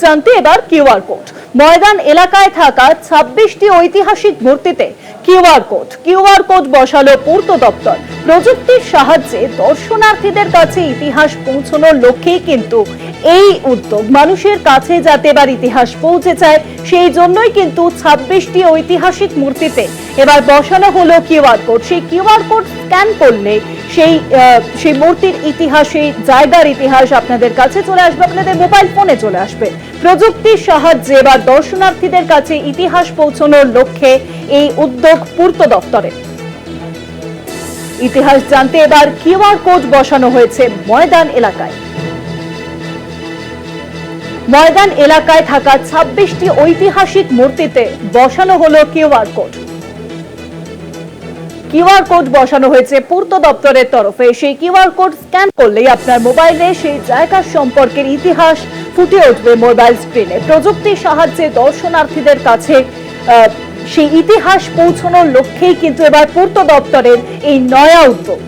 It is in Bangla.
জানতে এবার কিউআর কোড। ময়দান এলাকায় থাকা 26টি ঐতিহাসিক মূর্তিতে কিউআর কোড বসালো পূর্ত দপ্তর। প্রযুক্তির সাহায্যে দর্শনার্থীদের কাছে ইতিহাস পৌঁছানোর লক্ষ্যেই কিন্তু এই উদ্যোগ। মানুষের কাছে যাতে এবার ইতিহাস পৌঁছে যায়, সেই জন্যই কিন্তু 26টি ঐতিহাসিক মূর্তিতে এবার বসানো হলো কিউআর কোড। সেই কিউআর কোড স্ক্যান করলে সেই মূর্তির ইতিহাস, সেই জায়গার ইতিহাস আপনাদের কাছে চলে আসবে, আপনাদের মোবাইল ফোনে চলে আসবে। প্রযুক্তির সাহায্যে এবার দর্শনার্থীদের কাছে ইতিহাস পৌঁছানোর লক্ষ্যে এই উদ্যোগ পূর্ত দপ্তরের। ইতিহাস জানতে এবার কিউআর কোড বসানো হয়েছে ময়দান এলাকায়। ময়দান এলাকায় থাকা 26টি ঐতিহাসিক মূর্তিতে বসানো হলো কিউআর কোড। কিউআর কোড বসানো হয়েছে পূর্ত দপ্তরের তরফে। সেই কিউআর কোড স্ক্যান করলেই আপনার মোবাইলে সেই জায়গার সম্পর্কের ইতিহাস ফুটে উঠবে মোবাইল স্ক্রিনে। প্রযুক্তির সাহায্যে দর্শনার্থীদের কাছে সেই ইতিহাস পৌঁছানোর লক্ষ্যেই কিন্তু এবার পূর্ত দপ্তরের এই নয়া উদ্যোগ।